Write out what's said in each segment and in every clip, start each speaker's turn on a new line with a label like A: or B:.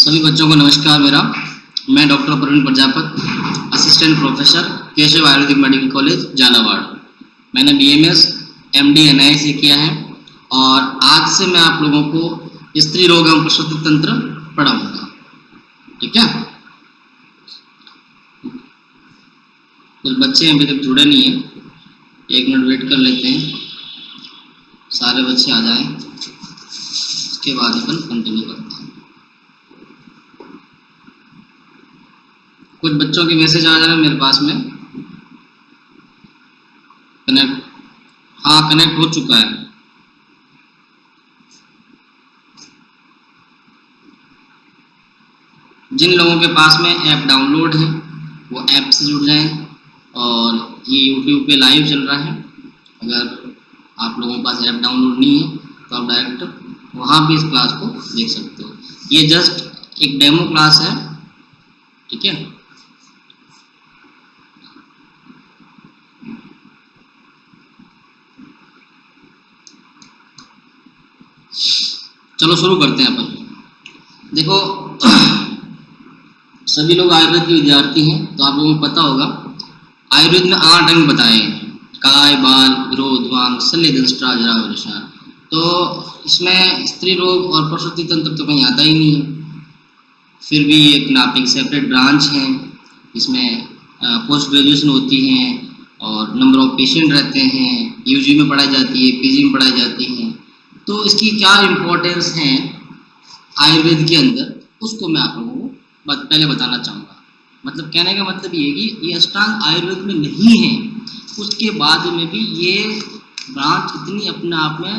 A: सभी बच्चों को नमस्कार। मैं doctor Praveen Prajapat, assistant professor, Keshav Ayurvedic medical college, Jhalawar. मैंने BMS MD NI से किया है और आज से मैं आप लोगों को स्त्री रोग एवं प्रसूति तंत्र पढ़ाऊंगा। ठीक है, कुछ बच्चे अभी तक जुड़े नहीं है, 1 मिनट वेट कर लेते हैं, सारे बच्चे आ जाएं, उसके बाद अपन कंटिन्यू करते हैं। कुछ बच्चों के मैसेज आ जा रहे हैं मेरे पास में। कनेक्ट हो चुका है। जिन लोगों के पास में ऐप डाउनलोड है वो ऐप से जुड़ जाएं और ये YouTube पे लाइव चल रहा है। अगर आप लोगों के पास ऐप डाउनलोड नहीं है तो आप डायरेक्ट वहाँ भी इस क्लास को देख सकते हो। ये जस्ट एक डेमो क्लास है, ठीक है। चलो शुरू करते हैं अपन। देखो, सभी लोग आयुर्वेद के विद्यार्थी हैं तो आप लोगों को पता होगा आयुर्वेद में 8 अंग बताए हैं: काय, बाल, विरोध, वांग, शल्य, दंष्ट्रा, जरा, वृषण। तो इसमें स्त्री रोग और प्रसूति तंत्र तो कहीं आता ही नहीं है। फिर भी एक नापिक सेपरेट ब्रांच है, इसमें पोस्ट ग्रेजुएशन होती है और नंबर ऑफ पेशेंट रहते हैं, UG में पढ़ाई जाती है, PG में पढ़ाई जाती है। तो इसकी क्या इम्पोर्टेंस है आयुर्वेद के अंदर, उसको मैं आप लोगों को पहले बताना चाहूँगा। मतलब कहने का मतलब ये कि ये अष्टांग आयुर्वेद में नहीं है, उसके बाद में भी ये ब्रांच इतनी अपने आप में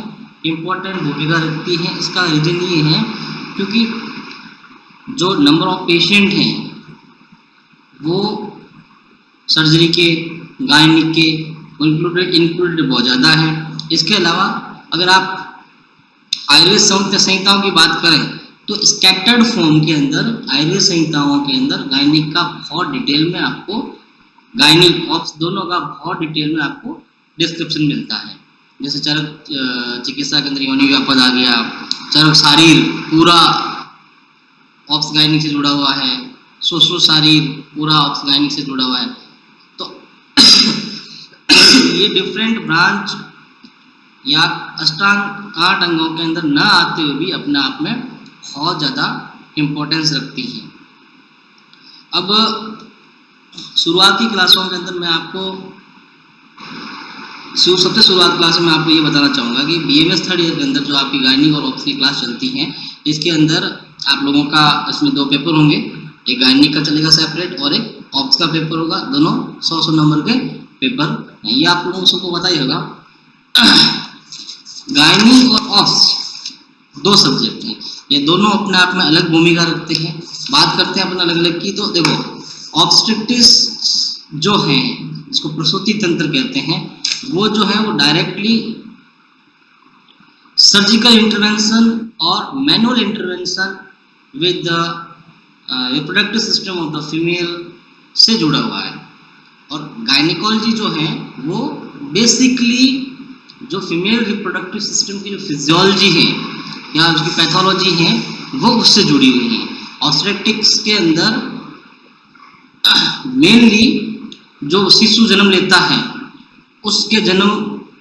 A: इम्पोर्टेंट भूमिका रखती है। इसका रीज़न ये है क्योंकि जो नंबर ऑफ पेशेंट हैं वो सर्जरी के, गायनिक के इंक्लूडेड बहुत ज़्यादा है। इसके अलावा अगर आप आयुर्वेद संहिताओं की बात करें तो स्कैटर्ड फॉर्म के अंदर आयुर्वेद संहिताओं के अंदर गायनिक का बहुत डिटेल में आपको, गायनिक ऑप्स दोनों का बहुत डिटेल में आपको डिस्क्रिप्शन मिलता है। जैसे चरक चिकित्सा के अंदर योनि व्यापद आ गया, चरक शारीर पूरा ऑप्स गायनिक से जुड़ा हुआ है, सुश्रुत शारीर पूरा ऑप्स गायनिक से जुड़ा हुआ है। तो ये डिफरेंट ब्रांच या अष्टांग 8 अंगों के अंदर न आते हुए भी अपने आप में बहुत ज़्यादा इम्पोर्टेंस रखती है। अब शुरुआती क्लासों के अंदर मैं आपको सबसे शुरुआत क्लास में आपको ये बताना चाहूँगा कि BMS 3rd ईयर के अंदर जो आपकी गायनिक और ऑप्स की क्लास चलती है, इसके अंदर आप लोगों का इसमें 2 पेपर होंगे। एक गायनिक का चलेगा सेपरेट और एक ऑप्स का पेपर होगा। दोनों 100 नंबर के पेपर, ये आप लोगों को सबको पता ही होगा। गायनिक और ऑप्स 2 सब्जेक्ट हैं, ये दोनों अपने आप में अलग भूमिका रखते हैं। बात करते हैं अपन अलग अलग की। तो देखो, ऑब्स्टेट्रिक्स जो है, इसको प्रसूति तंत्र कहते हैं, वो जो है वो डायरेक्टली सर्जिकल इंटरवेंशन और manual intervention with the reproductive system of the female से जुड़ा हुआ है। और गायनिकोलॉजी जो है वो बेसिकली जो फीमेल रिप्रोडक्टिव सिस्टम की जो फिजियोलॉजी है या उसकी पैथोलॉजी है वो उससे जुड़ी हुई है। ऑब्स्टेट्रिक्स के अंदर मेनली जो शिशु जन्म लेता है उसके जन्म,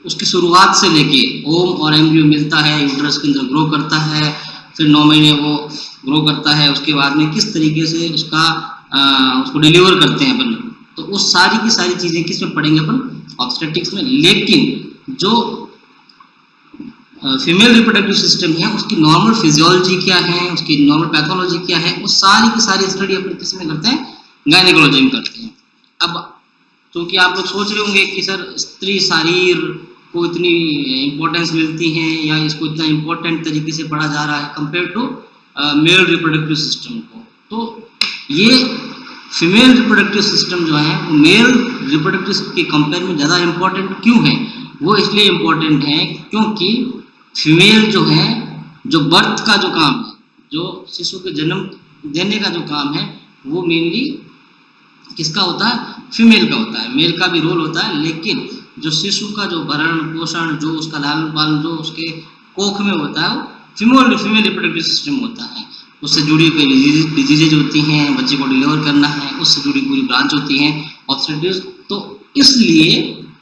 A: उसकी शुरुआत से लेके ओम और एम्ब्रियो मिलता है, यूट्रस के अंदर ग्रो करता है, फिर 9 महीने वो ग्रो करता है, उसके बाद में किस तरीके से उसको डिलीवर करते हैं अपन, तो उस सारी की सारी चीज़ें किस में पढ़ेंगे अपन, ऑब्स्टेट्रिक्स में। लेकिन जो फीमेल रिप्रोडक्टिव सिस्टम है उसकी नॉर्मल फिजियोलॉजी क्या है, उसकी नॉर्मल पैथोलॉजी क्या है, वो सारी की सारी स्टडी अपन किस में करते हैं, गायनिकोलॉजी में करते हैं। अब क्योंकि आप लोग सोच रहे होंगे कि सर स्त्री शरीर को इतनी इम्पोर्टेंस मिलती है या इसको इतना इम्पोर्टेंट तरीके से पढ़ा जा रहा है compare to male reproductive system को, तो ये फीमेल रिप्रोडक्टिव सिस्टम जो है वो मेल रिप्रोडक्टिव के कंपेयर में ज़्यादा इम्पोर्टेंट क्यों है? वो इसलिए इम्पोर्टेंट है क्योंकि फीमेल जो है, जो बर्थ का जो काम है, जो शिशु के जन्म देने का जो काम है, वो मेनली किसका होता है, फीमेल का होता है। मेल का भी रोल होता है, लेकिन जो शिशु का जो भरण पोषण, जो उसका लालन पालन जो उसके कोख में होता है, वो फीमेल रिप्रोडक्टिव सिस्टम होता है। उससे जुड़ी कोई डिजीजेज होती हैं, बच्चे को डिलीवर करना है, उससे जुड़ी पूरी ब्रांच होती हैं ऑब्स्टेट्रिक्स। तो इसलिए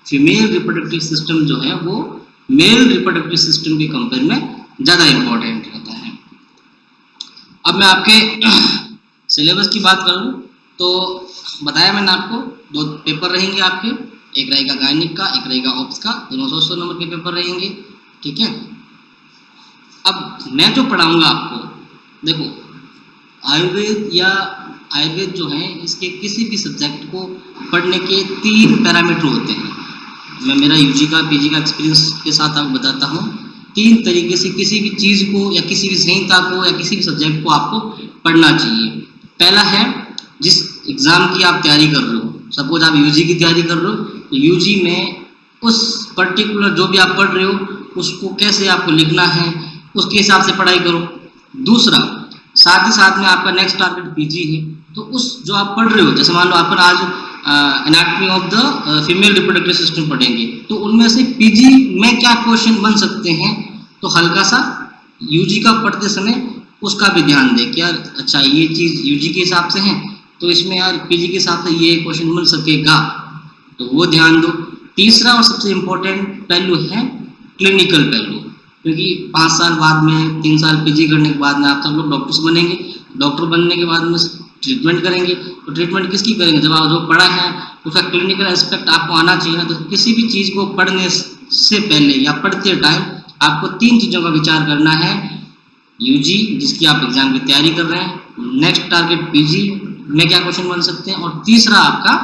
A: फीमेल रिप्रोडक्टिव सिस्टम जो है वो मेल रिप्रोडक्टिव सिस्टम के कंपेयर में ज़्यादा इम्पोर्टेंट रहता है। अब मैं आपके सिलेबस की बात करूँ तो बताया मैंने आपको 2 पेपर रहेंगे आपके, एक रहेगा गायनिक का, एक रहेगा ऑप्स का, दोनों 100 नंबर के पेपर रहेंगे, ठीक है। अब मैं जो पढ़ाऊंगा आपको, देखो आयुर्वेद जो है इसके किसी भी सब्जेक्ट को पढ़ने के 3 पैरामीटर होते हैं। मैं मेरा यूजी का पीजी का एक्सपीरियंस के साथ आपको बताता हूँ। 3 तरीके से किसी भी चीज़ को या किसी भी संहिता को या किसी भी सब्जेक्ट को आपको पढ़ना चाहिए। पहला है, जिस एग्ज़ाम की आप तैयारी कर रहे हो, सपोज आप यूजी की तैयारी कर रहे हो, तो यूजी में उस पर्टिकुलर जो भी आप पढ़ रहे हो उसको कैसे आपको लिखना है, उसके हिसाब से पढ़ाई करो। दूसरा, साथ ही साथ में आपका नेक्स्ट टारगेट पीजी है, तो उस जो आप पढ़ रहे हो, जैसे मान लो अपन आज anatomy of the female reproductive system पढ़ेंगे, तो उनमें से पीजी में क्या क्वेश्चन बन सकते हैं, तो हल्का सा यूजी का पढ़ते समय उसका भी ध्यान दें कि यार अच्छा ये चीज़ यूजी के हिसाब से है, तो इसमें यार पीजी के हिसाब से ये क्वेश्चन बन सकेगा, तो वो ध्यान दो। तीसरा और सबसे इम्पोर्टेंट पहलू है क्लिनिकल पहलू, क्योंकि 5 साल बाद में, 3 साल पीजी करने के बाद में आप सब लोग डॉक्टर्स बनेंगे। डॉक्टर बनने के बाद में ट्रीटमेंट करेंगे, तो ट्रीटमेंट किसकी करेंगे, जब आप जो पढ़ा है उसका क्लिनिकल एस्पेक्ट आपको आना चाहिए ना। तो किसी भी चीज़ को पढ़ने से पहले या पढ़ते टाइम आपको 3 चीज़ों का विचार करना है। यूजी जिसकी आप एग्जाम की तैयारी कर रहे हैं, नेक्स्ट टारगेट पीजी में क्या क्वेश्चन बन सकते हैं, और तीसरा आपका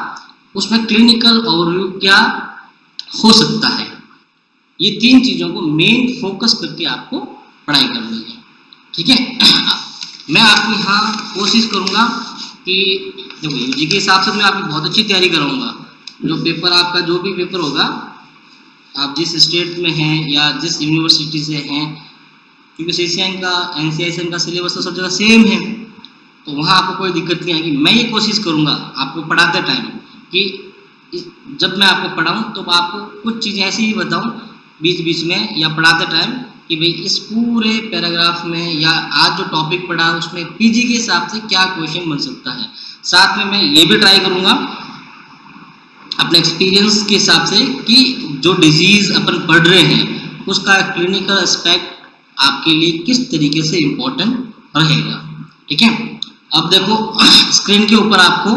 A: उसमें क्लिनिकल ओवरव्यू क्या हो सकता है। ये 3 चीज़ों को मेन फोकस करके आपको पढ़ाई करनी है, ठीक है। मैं आपको यहाँ कोशिश करूँगा कि देखो यूजी के हिसाब से मैं आपकी बहुत अच्छी तैयारी कराऊंगा। जो पेपर आपका जो भी पेपर होगा, आप जिस स्टेट में हैं या जिस यूनिवर्सिटी से हैं, क्योंकि सीसीआईएन का एनसीआईएसएन का सिलेबस तो सब जगह सेम है, तो वहाँ आपको कोई दिक्कत नहीं आएगी। मैं ये कोशिश करूँगा आपको पढ़ाते टाइम कि जब मैं आपको पढ़ाऊँ तो आपको कुछ चीज़ें ऐसी ही बताऊँ बीच बीच में या पढ़ाते टाइम कि भाई इस पूरे पैराग्राफ में या आज जो टॉपिक पढ़ा उसमें पीजी के हिसाब से क्या क्वेश्चन बन सकता है। साथ में मैं ये भी ट्राई करूँगा अपने एक्सपीरियंस के हिसाब से कि जो डिजीज़ अपन पढ़ रहे हैं उसका क्लिनिकल एस्पेक्ट आपके लिए किस तरीके से इम्पोर्टेंट रहेगा, ठीक है। अब देखो स्क्रीन के ऊपर आपको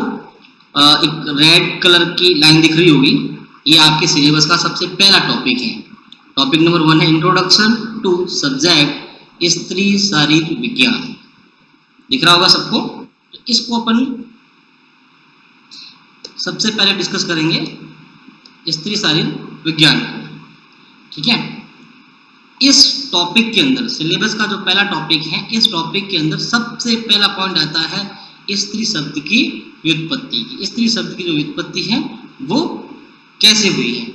A: एक रेड कलर की लाइन दिख रही होगी, ये आपके सिलेबस का सबसे पहला टॉपिक है। टॉपिक नंबर 1 है इंट्रोडक्शन टू सब्जेक्ट स्त्री शारीर विज्ञान, दिख रहा होगा सबको। तो इसको अपन सबसे पहले डिस्कस करेंगे स्त्री शारीर विज्ञान को, ठीक है। इस टॉपिक के अंदर सिलेबस का जो पहला टॉपिक है, इस टॉपिक के अंदर सबसे पहला पॉइंट आता है स्त्री शब्द की व्युत्पत्ति की। स्त्री शब्द की जो व्युत्पत्ति है वो कैसे हुई है।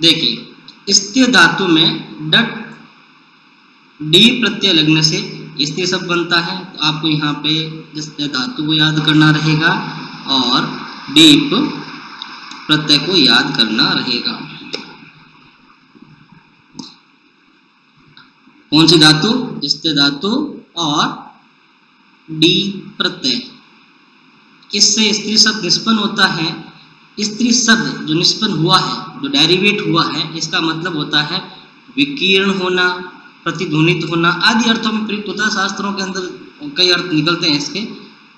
A: देखिए स्त्रीय धातु में डट डी प्रत्यय लगने से स्त्री शब्द बनता है, तो आपको यहाँ पे स्त्रीय धातु को याद करना रहेगा और डीप प्रत्यय को याद करना रहेगा। कौन सी धातु, स्त्रीय धातु और डी प्रत्यय, इससे स्त्री शब्द निष्पन्न होता है। स्त्री शब्द जो निष्पन्न हुआ है, जो डेरिवेट हुआ है, इसका मतलब होता है विकीर्ण होना, प्रतिध्वनित होना आदि अर्थों में प्रयुक्त होता है। शास्त्रों के अंदर कई अर्थ निकलते हैं इसके,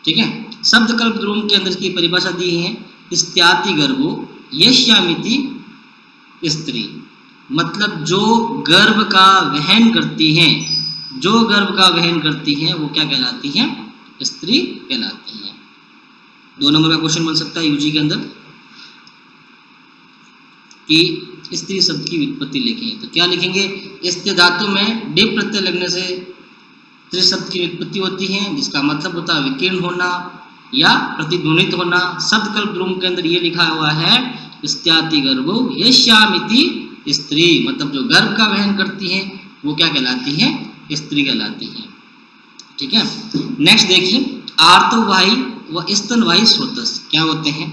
A: ठीक है। शब्द कल्प द्रोम के अंदर इसकी परिभाषा दी है स्त्याति गर्भो यश्यामिति स्त्री, मतलब जो गर्भ का वहन करती हैं, जो गर्भ का वहन करती हैं वो क्या कहलाती हैं, स्त्री कहलाती हैं। 2 नंबर का क्वेश्चन बन सकता है यूजी के अंदर कि स्त्री शब्द की व्युत्पत्ति लिखें, तो क्या लिखेंगे, स्त्री धातु में डे प्रत्यय लगने से स्त्री शब्द की व्युत्पत्ति होती है, जिसका मतलब होता है विकीर्ण होना या प्रतिध्वनित होना। शब्द कल्प द्रोम के अंदर ये लिखा हुआ है स्त्याति गर्भो यश्यामिति स्त्री, मतलब जो गर्भ का वहन करती हैं वो क्या कहलाती है, स्त्री कहलाती है, ठीक है। नेक्स्ट देखिए आर्तवाही व स्तनवाही स्रोतस क्या होते हैं।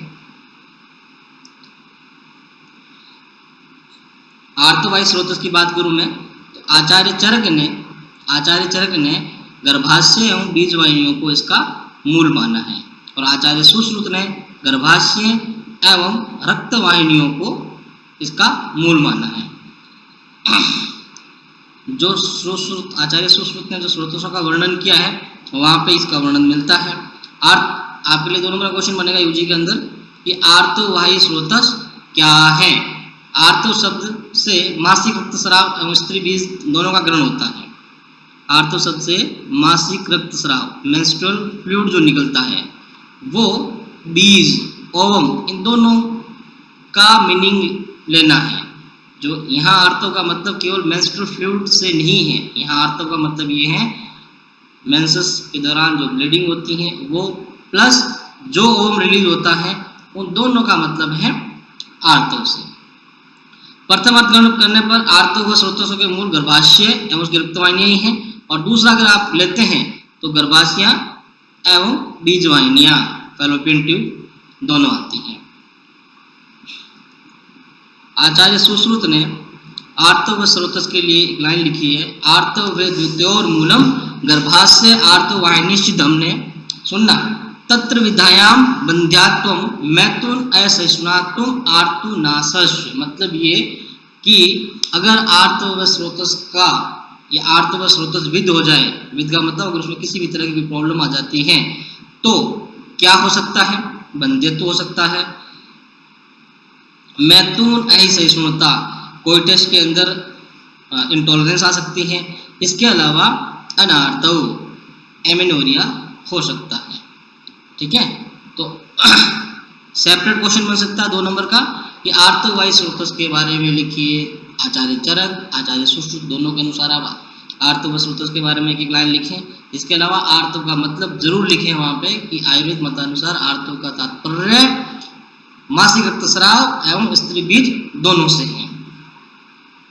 A: आर्तवाही स्रोतस की बात करूं मैं, तो आचार्य चरक ने गर्भाशय एवं बीजवाहिनियों को इसका मूल माना है। और आचार्य सुश्रुत ने गर्भाशय एवं रक्तवाहिनियों को इसका मूल माना है। जो आचार्य सुश्रुत ने जो स्रोतों का वर्णन किया है वहां पे इसका वर्णन मिलता है। आपके लिए 2 नंबर का क्वेश्चन बनेगा यूजी के अंदर कि आर्तवाही स्रोतस क्या है। आर्तो शब्द से मासिक रक्तस्राव एवं स्त्री बीज दोनों का ग्रहण होता है। आर्तो शब्द से मासिक रक्तस्राव मेंस्ट्रुअल फ्लूइड जो निकलता है वो बीज ओवम इन दोनों का मीनिंग लेना है। जो यहाँ आर्तो का मतलब केवल मेंस्ट्रुअल फ्लूइड से नहीं है, यहाँ आर्तो का मतलब ये है मेंसेस के दौरान जो ब्लीडिंग होती है वो प्लस जो ओवम रिलीज होता है उन दोनों का मतलब है आर्तो से। प्रथम अर्थ ग्रहण करने पर आर्तो व स्रोतों के मूल गर्भाशय एवं उसकी रक्तवाहिनियां ही हैं, और दूसरा अगर आप लेते हैं तो गर्भाशय एवं बीजवाहिनियां फैलोपियन ट्यूब दोनों आती हैं। आचार्य सुश्रुत ने आर्तव व स्रोतस के लिए एक लाइन लिखी है, आर्तव व द्वितीयोर मूलम गर्भाशय आर्तवाहिनीश्चिदम ने सुनना तत्र विधायाम बंध्यात्वम मैथुन असहिष्णुत्वम आर्तु नासस्य। मतलब ये कि अगर आर्तव व स्रोतस का या आर्तव व स्रोतस विद हो जाए, विद का मतलब अगर उसमें किसी भी तरह की प्रॉब्लम आ जाती है तो क्या हो सकता है, बंध्यत्व हो सकता है, मैथुन असहिष्णुता कोइटस के अंदर इंटॉलरेंस आ सकती है, इसके अलावा अनार्तव एमेनोरिया हो सकता है। ठीक है, तो सेपरेट क्वेश्चन बन सकता है 2 नंबर का कि आर्तवाही स्रोतस के बारे में लिखिए। आचार्य चरक आचार्य सुश्रुत दोनों के अनुसार आप आर्तव स्रोतस के बारे में एक लाइन लिखें। इसके अलावा आर्तव का मतलब जरूर लिखें वहां पे कि आयुर्वेद मतानुसार आर्तव का तात्पर्य मासिक रक्तस्राव एवं स्त्री बीज दोनों से है।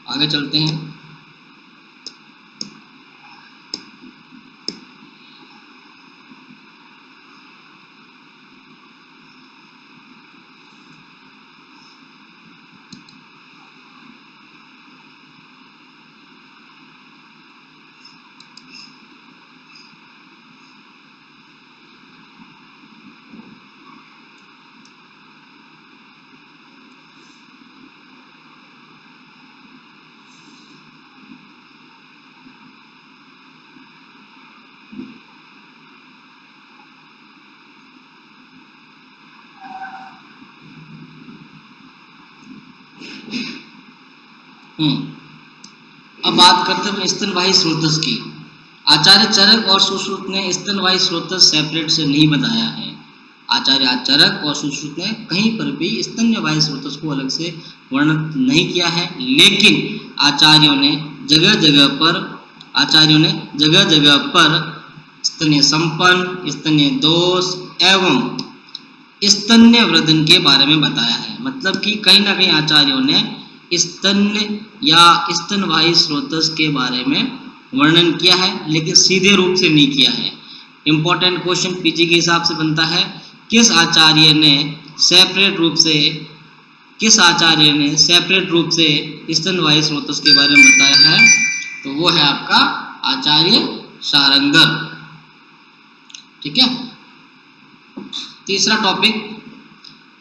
A: आगे चलते हैं। अब बात करते हैं स्तनवाही स्रोतस की। आचार्य चरक और सुश्रुत ने स्तनवाही स्रोतस सेपरेट से नहीं बताया है। आचार्य चरक और सुश्रुत ने कहीं पर भी स्तन्यवाही स्रोतस को अलग से वर्णन नहीं किया है, लेकिन आचार्यों ने जगह जगह पर स्तन्य संपन्न, स्तन्य दोष एवं स्तन्य वृद्धन के बारे में बताया है। मतलब कि कहीं ना कहीं आचार्यों ने स्तन्य या स्तनवाही स्रोतस के बारे में वर्णन किया है, लेकिन सीधे रूप से नहीं किया है। इंपॉर्टेंट क्वेश्चन पीजी के हिसाब से बनता है, किस आचार्य ने सेपरेट रूप से स्तनवाही स्रोतस के बारे में बताया है? तो वो है आपका आचार्य शारंगर। ठीक है, तीसरा टॉपिक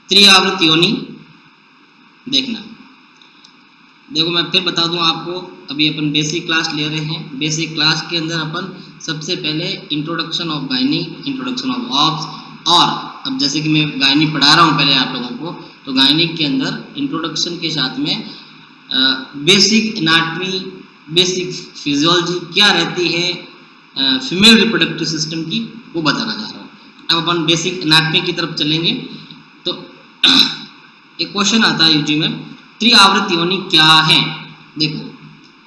A: त्रिआवृत योनि। देखो मैं फिर बता दूं आपको, अभी अपन बेसिक क्लास ले रहे हैं। बेसिक क्लास के अंदर अपन सबसे पहले introduction of gynae, introduction of obs, और अब जैसे कि मैं गायनी पढ़ा रहा हूं पहले आप लोगों को, तो गायनी के अंदर इंट्रोडक्शन के साथ में बेसिक एनाटमी, बेसिक फिजियोलॉजी क्या रहती है फीमेल रिप्रोडक्टिव सिस्टम की, वो बताना चाह रहा हूँ। अब अपन बेसिक एनाटमी की तरफ चलेंगे। तो एक क्वेश्चन आता है यूजी में, त्रिआवृत योनि क्या है? देखो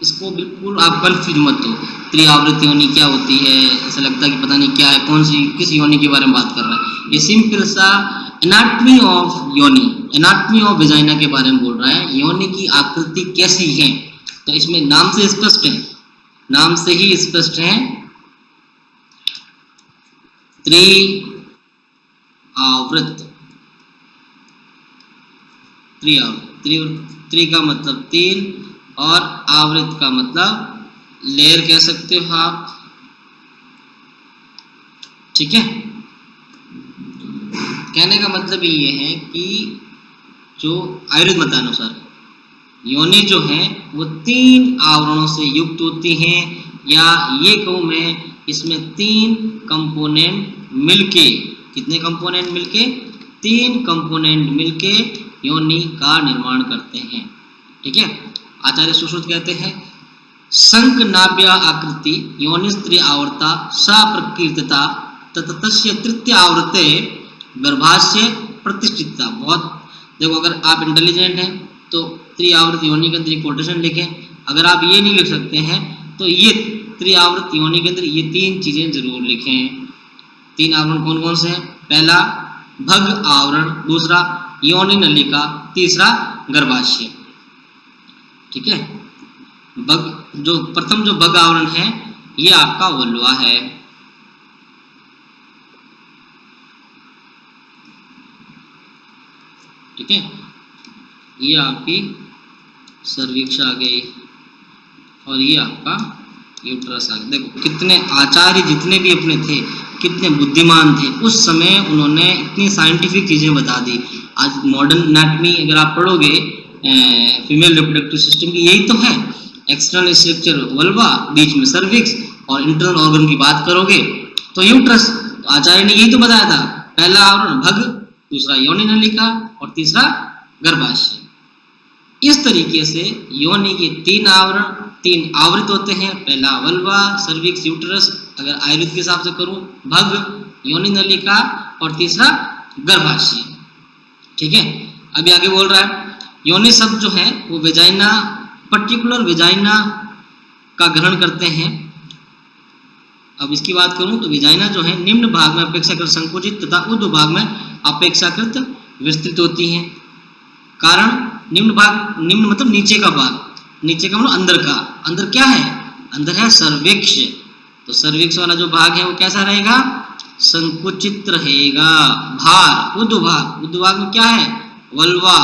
A: इसको बिल्कुल आप कंफ्यूज मत हो, त्रिआवृत योनि क्या होती है, ऐसा लगता है कि पता नहीं क्या है, कौन सी किस योनि के बारे में बात कर रहा है। ये सिंपल सा एनाटमी ऑफ योनि, एनाटमी ऑफ वेजाइना के बारे में बोल रहा है। योनि की आकृति कैसी है, तो इसमें नाम से स्पष्ट है, नाम से ही स्पष्ट है, त्रिआवृत। त्रि का मतलब 3 और आवृत का मतलब लेयर कह सकते हो आप। ठीक है, कहने का मतलब ये है कि जो आयुर्वेद मतानुसार योनि जो है वो 3 आवरणों से युक्त होती हैं, या ये कहूँ मैं इसमें 3 कंपोनेंट मिलके, कितने कंपोनेंट मिलके, 3 कंपोनेंट मिलके योनि का निर्माण करते हैं। ठीक है, आचार्य सुश्रुत कहते हैं संक नाभ्य आकृति योनिस्त्री आवर्ता सप्रकीर्तता तस्य तृतीय आवृत्ते गर्भाशय प्रतिष्ठितता। बहुत देखो, अगर आप इंटेलिजेंट हैं तो त्रिआवृत योनि के अंदर कोटेशन लिखें, अगर आप ये नहीं लिख सकते हैं तो ये त्रिआवृत योनि के अंदर ये 3 चीजें जरूर लिखें। 3 आवरण कौन कौन से हैं? पहला भग आवरण, दूसरा योनि नलिका, तीसरा गर्भाशय। ठीक है, जो प्रथम जो भग आवरण है ये आपका वल्वा है। ठीक है, ये आपकी सर्विक्स आ गई और ये आपका यूट्रस आ गया। देखो कितने आचार्य जितने भी अपने थे कितने बुद्धिमान थे, उस समय उन्होंने इतनी साइंटिफिक चीजें बता दी। आज मॉडर्न एनाटॉमी अगर आप पढ़ोगे फीमेल रिप्रोडक्टिव सिस्टम की, यही तो है, एक्सटर्नल स्ट्रक्चर वल्वा, बीच में सर्विक्स, और इंटरनल ऑर्गन की बात करोगे तो यूट्रस। तो आचार्य ने यही तो बताया था, पहला आवरण भग, दूसरा योनि नलिका और तीसरा गर्भाशय। इस तरीके से योनि के 3 आवरण, 3 आवृत होते हैं, पहला वल्वा, सर्विक्स, यूट्रस, अगर आयुर्वेद के हिसाब से करूं भग, योनि नलिका और तीसरा गर्भाशय। ठीक है, अभी आगे बोल रहा है योनि शब्द जो है वो वेजाइना, पर्टिकुलर वेजाइना का ग्रहण करते हैं। अब इसकी बात करूं तो वेजाइना जो है निम्न भाग में अपेक्षाकृत संकुचित तथा ऊर्ध्व भाग में अपेक्षाकृत विस्तृत होती हैं। कारण निम्न भाग, निम्न मतलब नीचे का भाग, नीचे का मतलब अंदर का, अंदर क्या है, अंदर है सर्विक्स। तो सर्विक्स वाला जो भाग है वो कैसा रहेगा, संकुचित रहेगा। भार, ऊर्ध्व भाग, ऊर्ध्व भाग में क्या है, वल्वा,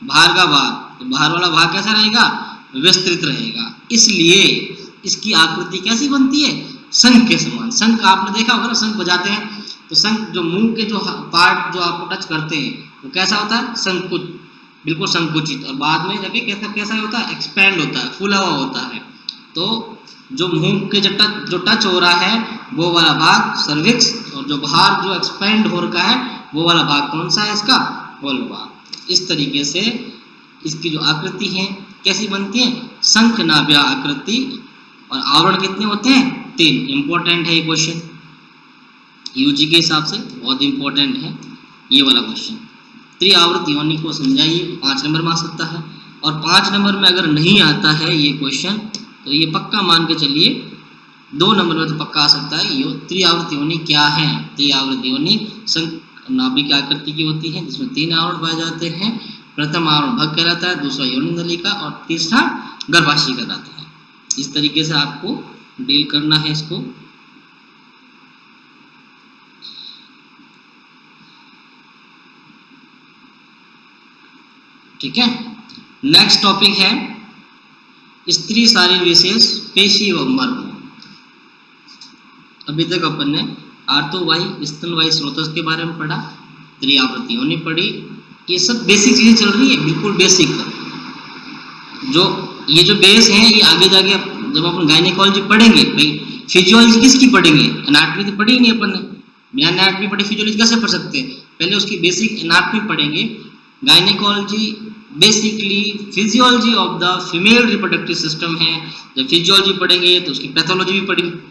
A: भार का भाग, तो भार वाला भाग कैसा रहेगा, विस्तृत रहेगा। इसलिए इसकी आकृति कैसी बनती है, शंख के समान। शंख आपने देखा होगा ना, शंख बजाते हैं तो शंख जो मुंह के जो पार्ट जो आपको टच करते हैं वो कैसा होता है, संकुच, बिल्कुल संकुचित, और बाद में जाके कैसा होता है, एक्सपैंड होता है, फूला हुआ होता है। तो जो मुंह के जो टच हो रहा है वो वाला भाग सर्विक्स, और जो बाहर जो एक्सपैंड हो रखा है वो वाला भाग कौन सा है, इसका वल्वा। इस तरीके से इसकी जो आकृति है कैसी बनती है, शंख नाभ्य आकृति, और आवरण कितने होते हैं, 3। इंपॉर्टेंट है ये क्वेश्चन, यूजी के हिसाब से बहुत इंपॉर्टेंट है ये वाला क्वेश्चन। त्रिआवृत योनि को समझाइए, 5 नंबर में आ सकता है, और 5 नंबर में अगर नहीं आता है ये क्वेश्चन तो ये पक्का मान के चलिए 2 नंबर में तो पक्का आ सकता है। ये त्रिआवृत योनि क्या है, त्रिआवृत योनि शंख नाभि की आकृति की होती है जिसमें 3 आवरण पाए जाते हैं। प्रथम आवरण भग कहलाता है, दूसरा योनि नलिका और तीसरा गर्भाशय कहलाता है। इस तरीके से आपको डील करना है इसको। ठीक है, नेक्स्ट टॉपिक है स्त्री शारीर विशेष पेशी व मर्म। अभी तक अपन ने आर्थोवाई, स्तनवाई स्रोतस के बारे में पढ़ा, त्रिआवृत योनि पढ़ी, ये सब बेसिक चीजें चल रही है, बिल्कुल बेसिक। जो ये जो बेस है ये आगे जाके जब अपन गायनेकोलॉजी पढ़ेंगे, भाई फिजियोलॉजी किसकी पढ़ेंगे, एनाटॉमी तो पढ़ी नहीं अपन ने, बिना एनाटॉमी पढ़े फिजियोलॉजी कैसे पढ़ सकते हैं, पहले उसकी बेसिक एनाटॉमी पढ़ेंगे। Gynaecology basically physiology of the female reproductive system है। जब फिजियोलॉजी पढ़ेंगे तो उसकी पैथोलॉजी भी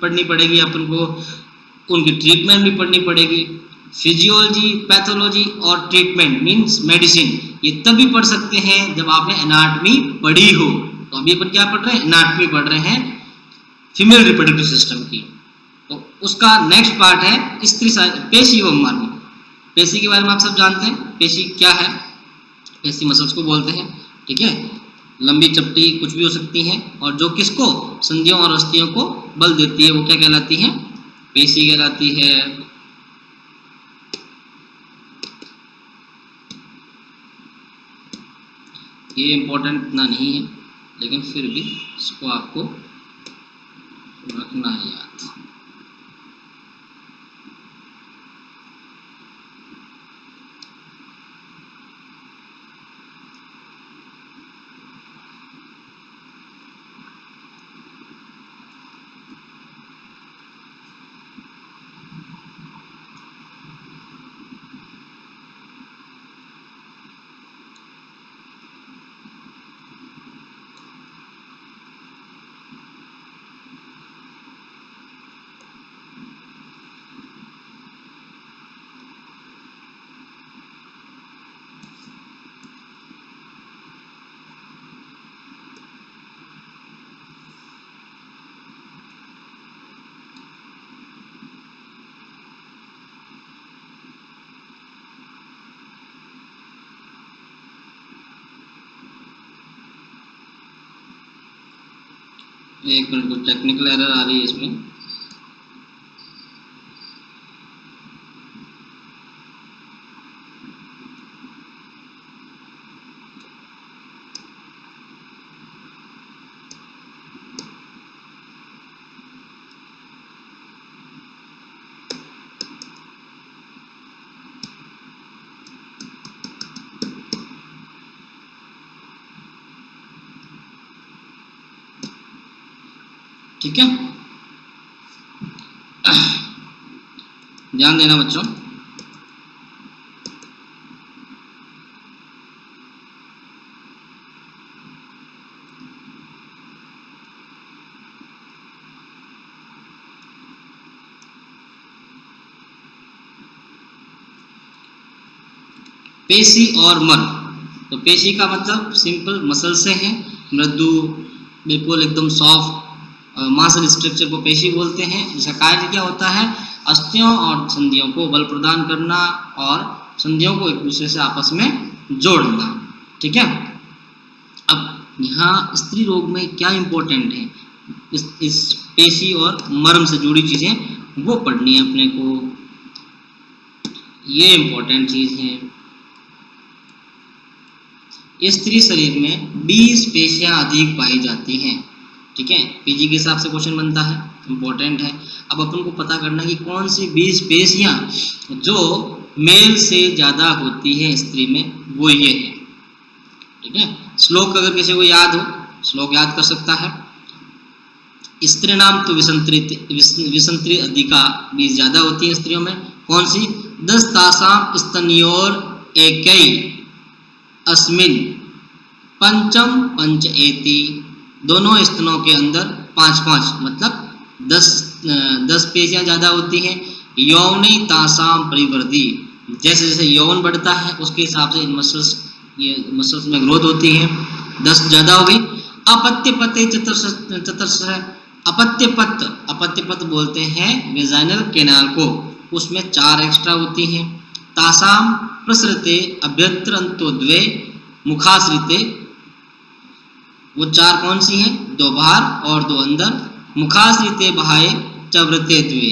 A: पढ़नी पड़ेगी अपन को, उनकी ट्रीटमेंट भी पढ़नी पड़ेगी। फिजियोलॉजी, पैथोलॉजी और ट्रीटमेंट मींस मेडिसिन, ये तभी पढ़ सकते हैं जब आपने एनाटॉमी पढ़ी हो। तो अभी अपन क्या पढ़ रहे हैं, एनाटॉमी पढ़ रहे हैं फीमेल रिप्रोडक्टिव सिस्टम की। तो उसका नेक्स्ट पार्ट है स्त्री पेशी व मर्म। पेशी के बारे में आप सब जानते हैं, पेशी क्या है, पेशी मसल्स को बोलते हैं। ठीक है, लंबी चपटी कुछ भी हो सकती हैं, और जो किसको, संधियों और अस्थियों को बल देती है वो क्या कहलाती है, पेशी कहलाती है। ये इंपॉर्टेंट इतना नहीं है लेकिन फिर भी इसको आपको रखना है याद। एक मिनट, कुछ टेक्निकल एरर आ रही है इसमें। ठीक है, ध्यान देना बच्चों। पेशी और मर्म। तो पेशी का मतलब सिंपल मसल से है, मृदु बिल्कुल एकदम सॉफ्ट मांसल स्ट्रक्चर को पेशी बोलते हैं। इसका कार्य क्या होता है? अस्थियों और संधियों को बल प्रदान करना और संधियों को एक दूसरे से आपस में जोड़ना। ठीक है, अब यहाँ स्त्री रोग में क्या इंपॉर्टेंट है, इस पेशी और मर्म से जुड़ी चीजें वो पढ़नी है अपने को, ये इंपॉर्टेंट चीज है। स्त्री शरीर में 20 पेशियां अधिक पाई जाती हैं। ठीक है, पीजी के हिसाब से क्वेश्चन बनता है, इंपॉर्टेंट है। अब अपन को पता करना कि कौन सी 20 पेशियां जो मेल से ज्यादा होती है स्त्री में, वो ये है। ठीक है, श्लोक अगर किसी को याद हो, श्लोक याद कर सकता है। स्त्री नाम तो विसंत्री अधिका 20 ज्यादा होती है स्त्रियों में। कौन सी? 10 तासाम स्तनियोर एकई अस्मिन पंचम पंच एति, दोनों स्तनों के अंदर 5-5, मतलब 10 पेशियां ज्यादा होती हैं। यौनी तासाम परिवर्धी, जैसे जैसे यौन बढ़ता है उसके हिसाब से इन मसल्स में ग्रोथ होती है, 10 ज्यादा हो गई। अपत्य पते चतुर्थ, अपत्य पथ बोलते हैं वेजाइनल कैनाल को, उसमें 4 एक्स्ट्रा होती हैं। तासाम प्रसृते अभ्यंतर अंतो द्वे मुखाश्रिते, वो 4 कौन सी हैं? 2 बाहर और 2 अंदर। मुखाश्रिते बाह्य चवृते द्वे।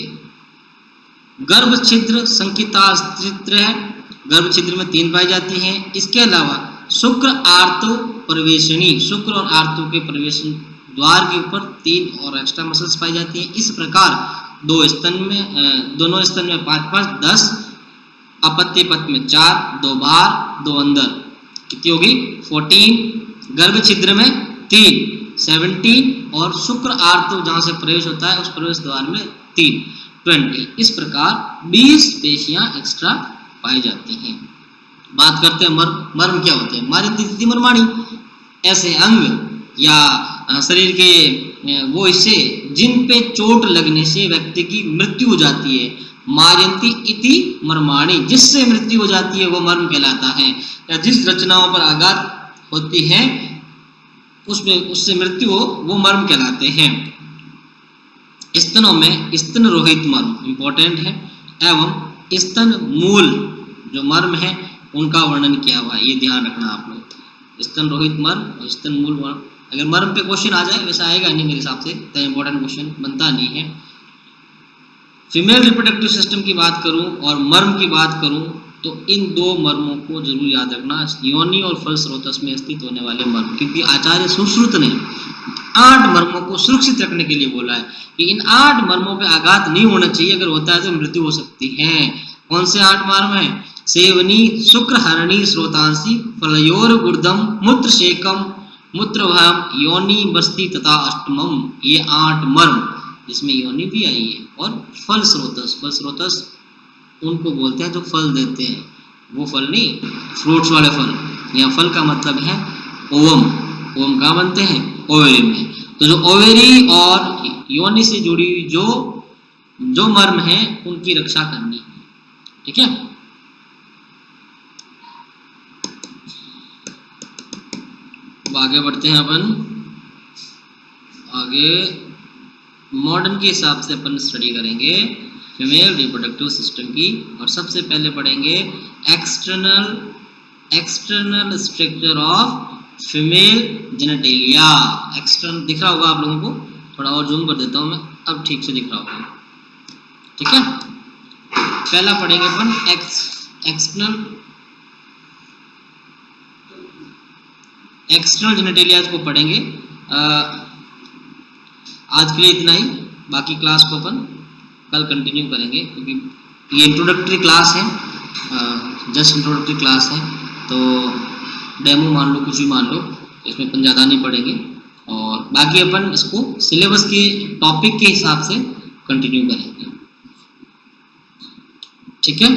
A: गर्भ छिद्र संकिता चित्र है, गर्भ छिद्र में 3 पाई जाती हैं। इसके अलावा शुक्र आर्तो प्रवेशनी, शुक्र और आर्तो के प्रवेशन द्वार के ऊपर 3 और एक्स्ट्रा मसल्स पाई जाती हैं। इस प्रकार दोनों स्तन में 5-5, 10, अपत्य पथ में 4, 2 बाहर 2 अंदर, कितनी होगी? 14। गर्भ छिद्र में 3, 17, और शुक्र आर्तो जहां से प्रवेश होता है उस प्रवेश द्वार में 3, 20। इस प्रकार 20 पेशियां एक्स्ट्रा पाई जाती हैं। बात करते हैं मर्म। मर्म क्या होते हैं? मारिंदी मर्माणी, ऐसे अंग या शरीर के वो हिस्से जिन पे चोट लगने से व्यक्ति की मृत्यु हो जाती है। मारियंती इति मर्माणी, जिससे मृत्यु हो जाती है वो मर्म कहलाता है। या जिस रचनाओं पर आघात होती है उसमें उससे मृत्यु हो, वो मर्म कहलाते हैं। स्तनों में स्तन रोहित मर्म इंपॉर्टेंट है, एवं स्तन मूल जो मर्म है उनका वर्णन किया हुआ है, ये ध्यान रखना आप लोग। स्तन रोहित मर्म और स्तन मूल मर्म, अगर मर्म पे क्वेश्चन आ जाए, वैसा आएगा नहीं मेरे हिसाब से, तो इंपॉर्टेंट क्वेश्चन बनता नहीं है। फीमेल रिप्रोडक्टिव सिस्टम की बात करूं और मर्म की बात करूं तो इन 2 मर्मों को जरूर याद रखना, योनि और फल स्रोतस में स्थित होने वाले मर्म, क्योंकि आचार्य सुश्रुत ने 8 मर्मों को सुरक्षित रखने के लिए बोला है कि इन 8 मर्मों पे आघात नहीं होना चाहिए, अगर होता है तो मृत्यु हो सकती है। कौन से 8 मर्म है? सेवनी, शुक्र हरणी, स्रोतांसी, फलयोर गुर्दम, मूत्र शेकम, मूत्रभाम, योनि बस्ती तथा अष्टमम, ये 8 मर्म, जिसमें योनि भी आई है। और फल स्रोतस, फल स्रोतस उनको बोलते हैं जो फल देते हैं, वो फल नहीं फ्रूट्स वाले फल। यहाँ फल का मतलब है ओवम, ओवम कहाँ बनते हैं? ओवेरी में। तो जो ओवेरी और योनि से जुड़ी हुई जो मर्म है उनकी रक्षा करनी है। ठीक है, अब आगे बढ़ते हैं अपन। आगे मॉडर्न के हिसाब से अपन स्टडी करेंगे फीमेल रिप्रोडक्टिव सिस्टम की, और सबसे पहले पढ़ेंगे external structure of female genitalia. External दिख रहा होगा आप लोगों को, थोड़ा और जूम कर देता हूँ मैं, अब ठीक से दिख रहा होगा। ठीक है, पहला पढ़ेंगे अपन एक्सटर्नल जेनिटेलिया को पढ़ेंगे। आज के लिए इतना ही, बाकी क्लास को अपन कल कंटिन्यू करेंगे, क्योंकि ये इंट्रोडक्टरी क्लास है, जस्ट इंट्रोडक्टरी क्लास है, तो डेमो मान लो, कुछ भी मान लो, इसमें अपन ज़्यादा नहीं पढ़ेंगे, और बाकी अपन इसको सिलेबस के टॉपिक के हिसाब से कंटिन्यू करेंगे। ठीक है।